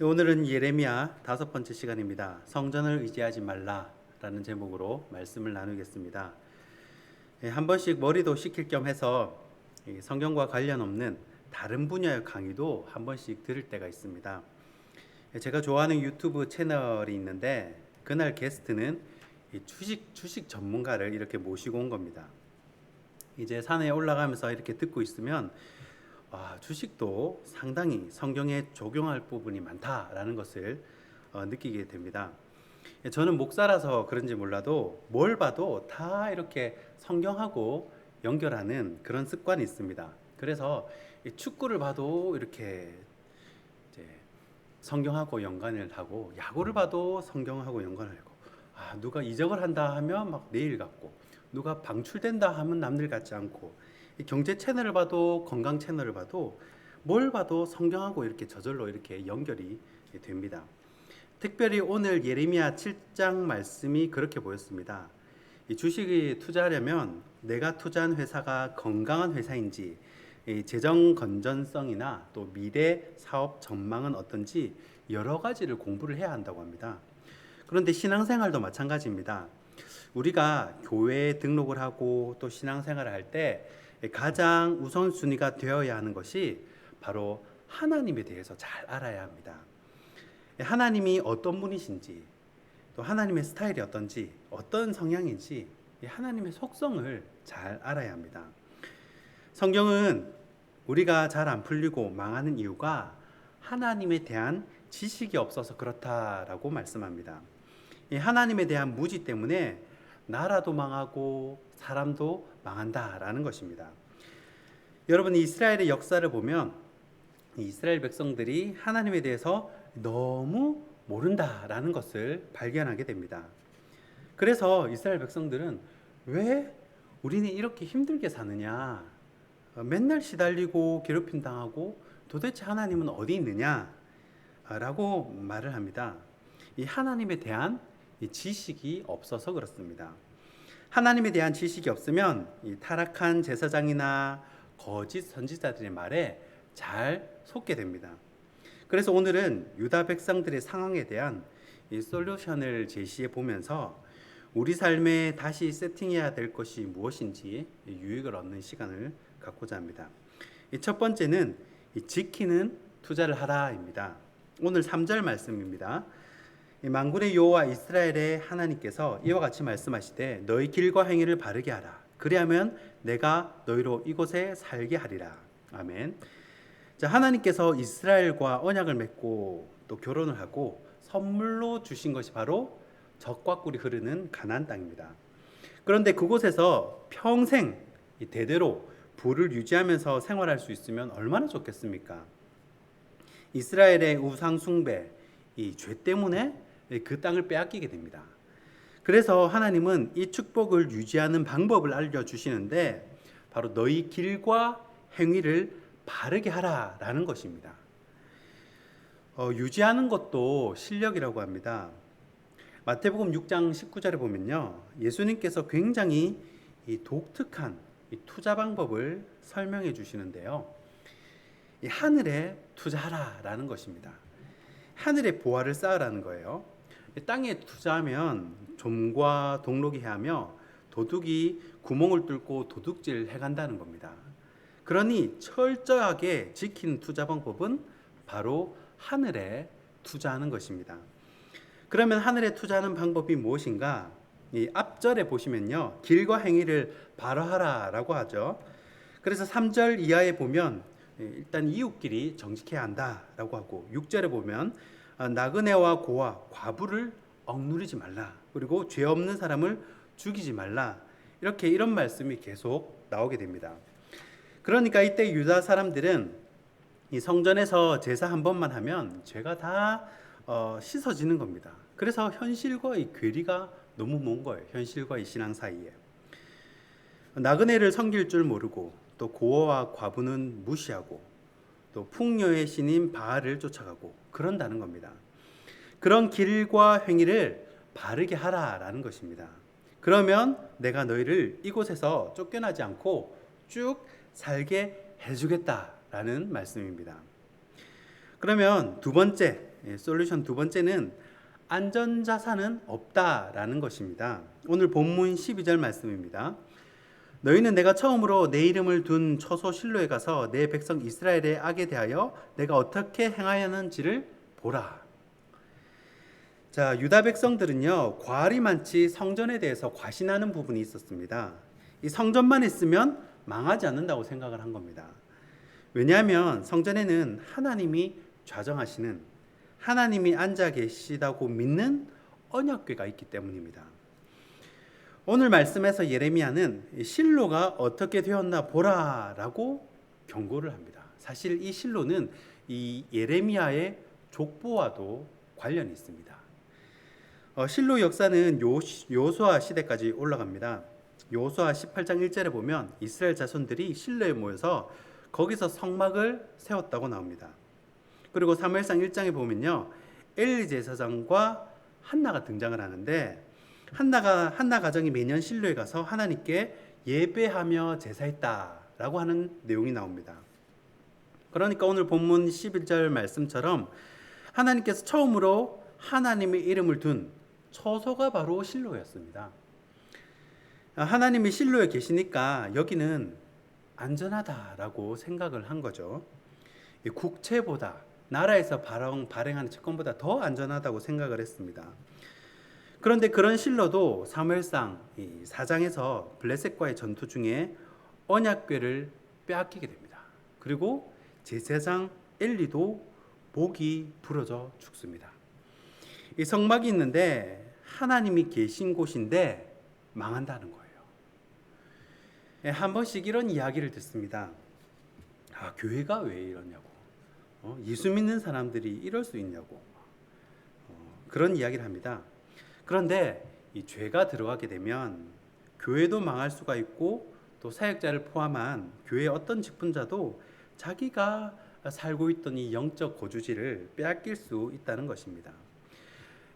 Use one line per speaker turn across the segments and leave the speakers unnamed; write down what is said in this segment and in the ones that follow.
오늘은 예레미야 5번째 시간입니다. 성전을 의지하지 말라라는 제목으로 말씀을 나누겠습니다. 한 번씩 머리도 식힐 겸 해서 성경과 관련 없는 다른 분야의 강의도 한 번씩 들을 때가 있습니다. 제가 좋아하는 유튜브 채널이 있는데 그날 게스트는 주식 전문가를 이렇게 모시고 온 겁니다. 이제 산에 올라가면서 이렇게 듣고 있으면 주식도 상당히 성경에 적용할 부분이 많다라는 것을 느끼게 됩니다. 저는 목사라서 그런지 몰라도 뭘 봐도 다 이렇게 성경하고 연결하는 그런 습관이 있습니다. 그래서 축구를 봐도 이렇게 이제 성경하고 연관을 하고, 야구를 봐도 성경하고 연관을 하고, 누가 이적을 한다 하면 막 내일 같고, 누가 방출된다 하면 남들 같지 않고, 경제 채널을 봐도 건강 채널을 봐도 뭘 봐도 성경하고 이렇게 저절로 이렇게 연결이 됩니다. 특별히 오늘 예레미야 7장 말씀이 그렇게 보였습니다. 이 주식에 투자하려면 내가 투자한 회사가 건강한 회사인지, 재정 건전성이나 또 미래 사업 전망은 어떤지 여러 가지를 공부를 해야 한다고 합니다. 그런데 신앙생활도 마찬가지입니다. 우리가 교회에 등록을 하고 또 신앙생활을 할 때 가장 우선순위가 되어야 하는 것이 바로 하나님에 대해서 잘 알아야 합니다. 하나님이 어떤 분이신지, 또 하나님의 스타일이 어떤지, 어떤 성향인지, 하나님의 속성을 잘 알아야 합니다. 성경은 우리가 잘 안 풀리고 망하는 이유가 하나님에 대한 지식이 없어서 그렇다라고 말씀합니다. 하나님에 대한 무지 때문에 나라도 망하고 사람도 망한다라는 것입니다. 여러분, 이스라엘의 역사를 보면 이스라엘 백성들이 하나님에 대해서 너무 모른다라는 것을 발견하게 됩니다. 그래서 이스라엘 백성들은 왜 우리는 이렇게 힘들게 사느냐, 맨날 시달리고 괴롭힘 당하고 도대체 하나님은 어디 있느냐 라고 말을 합니다. 이 하나님에 대한 이 지식이 없어서 그렇습니다. 하나님에 대한 지식이 없으면 이 타락한 제사장이나 거짓 선지자들의 말에 잘 속게 됩니다. 그래서 오늘은 유다 백성들의 상황에 대한 이 솔루션을 제시해 보면서 우리 삶에 다시 세팅해야 될 것이 무엇인지 유익을 얻는 시간을 갖고자 합니다. 첫 번째는 지키는 투자를 하라입니다. 오늘 3절 말씀입니다. 만군의 여호와 이스라엘의 하나님께서 이와 같이 말씀하시되 너희 길과 행위를 바르게 하라. 그리하면 내가 너희로 이곳에 살게 하리라. 아멘. 자, 하나님께서 이스라엘과 언약을 맺고 또 결혼을 하고 선물로 주신 것이 바로 젖과 꿀이 흐르는 가나안 땅입니다. 그런데 그곳에서 평생 대대로 부를 유지하면서 생활할 수 있으면 얼마나 좋겠습니까? 이스라엘의 우상 숭배, 이 죄 때문에 그 땅을 빼앗기게 됩니다. 그래서 하나님은 이 축복을 유지하는 방법을 알려주시는데 바로 너희 길과 행위를 바르게 하라라는 것입니다. 유지하는 것도 실력이라고 합니다. 마태복음 6장 19절에 보면요, 예수님께서 굉장히 독특한 투자 방법을 설명해 주시는데요, 이 하늘에 투자하라라는 것입니다. 하늘에 보화를 쌓으라는 거예요. 땅에 투자하면 좀과 동록이 해하며 도둑이 구멍을 뚫고 도둑질 해간다는 겁니다. 그러니 철저하게 지키는 투자 방법은 바로 하늘에 투자하는 것입니다. 그러면 하늘에 투자하는 방법이 무엇인가? 이 앞절에 보시면요, 길과 행위를 바로하라라고 하죠. 그래서 3절 이하에 보면 일단 이웃끼리 정직해야 한다라고 하고, 6절에 보면 나그네와 고아, 과부를 억누르지 말라, 그리고 죄 없는 사람을 죽이지 말라, 이런 말씀이 계속 나오게 됩니다. 그러니까 이때 유다 사람들은 이 성전에서 제사 한 번만 하면 죄가 다 씻어지는 겁니다. 그래서 현실과의 괴리가 너무 먼 거예요. 현실과 이 신앙 사이에. 나그네를 섬길 줄 모르고 또 고아와 과부는 무시하고 또 풍요의 신인 바알을 쫓아가고 그런다는 겁니다. 그런 길과 행위를 바르게 하라라는 것입니다. 그러면 내가 너희를 이곳에서 쫓겨나지 않고 쭉 살게 해주겠다라는 말씀입니다. 그러면 두 번째, 솔루션 두 번째는 안전자산은 없다라는 것입니다. 오늘 본문 12절 말씀입니다. 너희는 내가 처음으로 내 이름을 둔 처소 실로에 가서 내 백성 이스라엘의 악에 대하여 내가 어떻게 행하였는지를 보라. 자, 유다 백성들은요, 과할이 많지 성전에 대해서 과신하는 부분이 있었습니다. 이 성전만 있으면 망하지 않는다고 생각을 한 겁니다. 왜냐하면 성전에는 하나님이 좌정하시는, 하나님이 앉아 계시다고 믿는 언약궤가 있기 때문입니다. 오늘 말씀에서 예레미야는 실로가 어떻게 되었나 보라라고 경고를 합니다. 사실 이 실로는 이 예레미야의 족보와도 관련이 있습니다. 실로 역사는 여호수아 시대까지 올라갑니다. 여호수아 18장 1절에 보면 이스라엘 자손들이 실로에 모여서 거기서 성막을 세웠다고 나옵니다. 그리고 사무엘상 1장에 보면요, 엘리 제사장과 한나가 등장을 하는데 한나 가정이 매년 실로에 가서 하나님께 예배하며 제사했다라고 하는 내용이 나옵니다. 그러니까 오늘 본문 11절 말씀처럼 하나님께서 처음으로 하나님의 이름을 둔 처소가 바로 실로였습니다. 하나님이 실로에 계시니까 여기는 안전하다라고 생각을 한 거죠. 국채보다, 나라에서 발행하는 채권보다 더 안전하다고 생각을 했습니다. 그런데 그런 실로도 사무엘상 4장에서 블레셋과의 전투 중에 언약궤를 빼앗기게 됩니다. 그리고 제사장 엘리도 목이 부러져 죽습니다. 이 성막이 있는데 하나님이 계신 곳인데 망한다는 거예요. 한 번씩 이런 이야기를 듣습니다. 교회가 왜 이러냐고, 예수 믿는 사람들이 이럴 수 있냐고, 그런 이야기를 합니다. 그런데 이 죄가 들어가게 되면 교회도 망할 수가 있고 또 사역자를 포함한 교회의 어떤 직분자도 자기가 살고 있던 이 영적 거주지를 빼앗길 수 있다는 것입니다.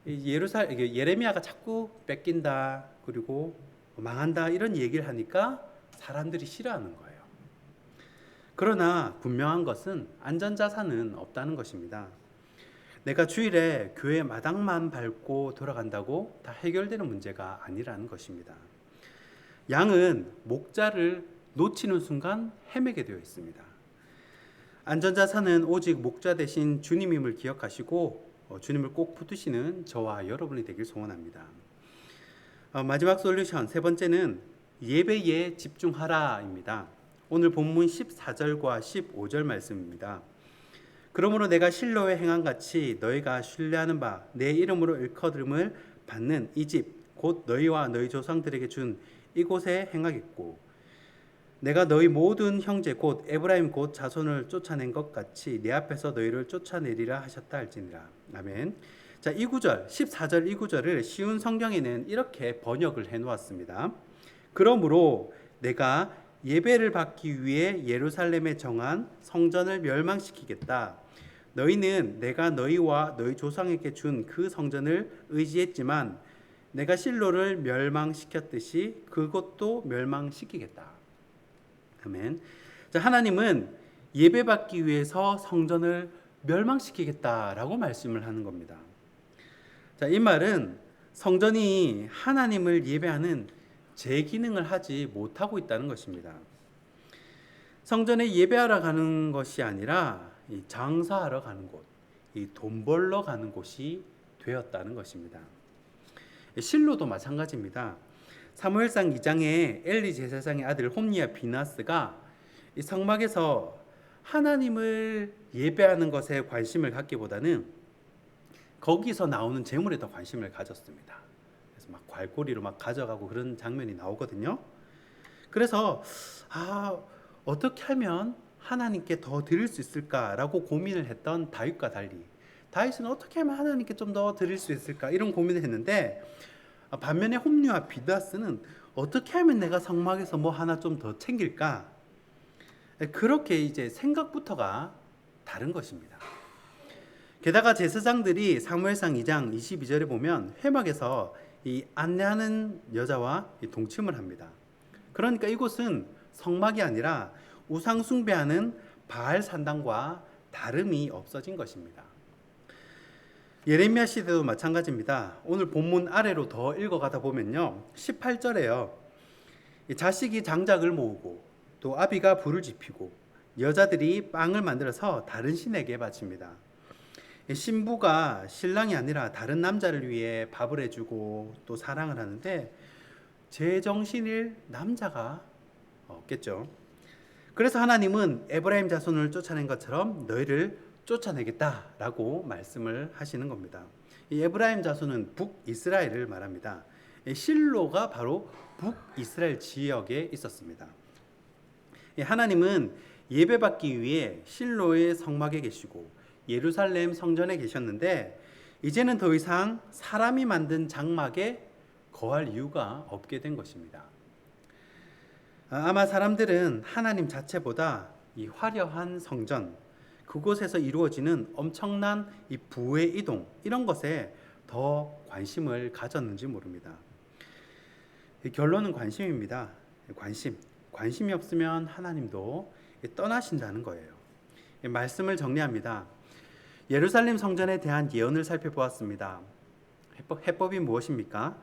예레미야가 자꾸 뺏긴다, 그리고 망한다 이런 얘기를 하니까 사람들이 싫어하는 거예요. 그러나 분명한 것은 안전자산은 없다는 것입니다. 내가 주일에 교회 마당만 밟고 돌아간다고 다 해결되는 문제가 아니라는 것입니다. 양은 목자를 놓치는 순간 헤매게 되어 있습니다. 안전자산은 오직 목자 대신 주님임을 기억하시고 주님을 꼭 붙드시는 저와 여러분이 되길 소원합니다. 마지막 솔루션 세 번째는 예배에 집중하라입니다. 오늘 본문 14절과 15절 말씀입니다. 그러므로 내가 실로에 행한 같이 너희가 신뢰하는 바 내 이름으로 일컬음을 받는 이 집 곧 너희와 너희 조상들에게 준 이곳에 행하겠고 내가 너희 모든 형제 곧 에브라임 곧 자손을 쫓아낸 것 같이 내 앞에서 너희를 쫓아내리라 하셨다 할지니라. 아멘. 자, 이 구절 14절 이 구절을 쉬운 성경에는 이렇게 번역을 해 놓았습니다. 그러므로 내가 예배를 받기 위해 예루살렘에 정한 성전을 멸망시키겠다. 너희는 내가 너희와 너희 조상에게 준 그 성전을 의지했지만 내가 실로를 멸망시켰듯이 그것도 멸망시키겠다. 아멘. 자, 하나님은 예배받기 위해서 성전을 멸망시키겠다라고 말씀을 하는 겁니다. 자, 이 말은 성전이 하나님을 예배하는 제 기능을 하지 못하고 있다는 것입니다. 성전에 예배하러 가는 것이 아니라 장사하러 가는 곳, 돈 벌러 가는 곳이 되었다는 것입니다. 실로도 마찬가지입니다. 사무엘상 2장에 엘리 제사장의 아들 홈리와 비나스가 이 성막에서 하나님을 예배하는 것에 관심을 갖기보다는 거기서 나오는 재물에 더 관심을 가졌습니다. 그래서 막 괄고리로 막 가져가고 그런 장면이 나오거든요. 그래서 어떻게 하면 하나님께 더 드릴 수 있을까라고 고민을 했던 다윗과 달리 다윗은 어떻게 하면 하나님께 좀 더 드릴 수 있을까 이런 고민을 했는데 반면에 홈리와 비나스는 어떻게 하면 내가 성막에서 뭐 하나 좀 더 챙길까 그렇게 이제 생각부터가 다른 것입니다. 게다가 제사장들이 사무엘상 2장 22절에 보면 회막에서 이 안내하는 여자와 동침을 합니다. 그러니까 이곳은 성막이 아니라 우상 숭배하는 바알 산당과 다름이 없어진 것입니다. 예레미야 시대도 마찬가지입니다. 오늘 본문 아래로 더 읽어가다 보면요, 18절에요. 자식이 장작을 모으고 또 아비가 불을 지피고 여자들이 빵을 만들어서 다른 신에게 바칩니다. 신부가 신랑이 아니라 다른 남자를 위해 밥을 해주고 또 사랑을 하는데 제정신일 남자가 없겠죠. 그래서 하나님은 에브라임 자손을 쫓아낸 것처럼 너희를 쫓아내겠다라고 말씀을 하시는 겁니다. 이 에브라임 자손은 북이스라엘을 말합니다. 실로가 바로 북이스라엘 지역에 있었습니다. 하나님은 예배받기 위해 실로의 성막에 계시고 예루살렘 성전에 계셨는데 이제는 더 이상 사람이 만든 장막에 거할 이유가 없게 된 것입니다. 아마 사람들은 하나님 자체보다 이 화려한 성전, 그곳에서 이루어지는 엄청난 이 부의 이동, 이런 것에 더 관심을 가졌는지 모릅니다. 결론은 관심입니다. 관심이 없으면 하나님도 떠나신다는 거예요. 말씀을 정리합니다. 예루살렘 성전에 대한 예언을 살펴보았습니다. 해법이 무엇입니까?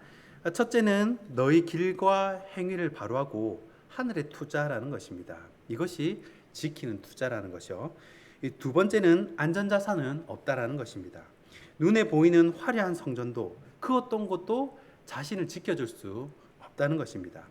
첫째는 너희 길과 행위를 바로하고 하늘에 투자라는 것입니다. 이것이 지키는 투자라는 것이요. 두 번째는 안전자산은 없다라는 것입니다. 눈에 보이는 화려한 성전도 그 어떤 것도 자신을 지켜줄 수 없다는 것입니다.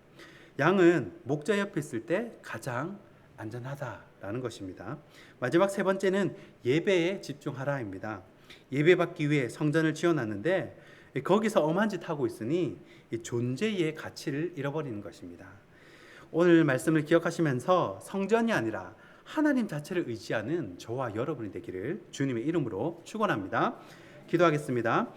양은 목자 옆에 있을 때 가장 안전하다라는 것입니다. 마지막 세 번째는 예배에 집중하라입니다. 예배받기 위해 성전을 지어놨는데 거기서 엄한 짓 하고 있으니 존재의 가치를 잃어버리는 것입니다. 오늘 말씀을 기억하시면서 성전이 아니라 하나님 자체를 의지하는 저와 여러분이 되기를 주님의 이름으로 축원합니다. 기도하겠습니다.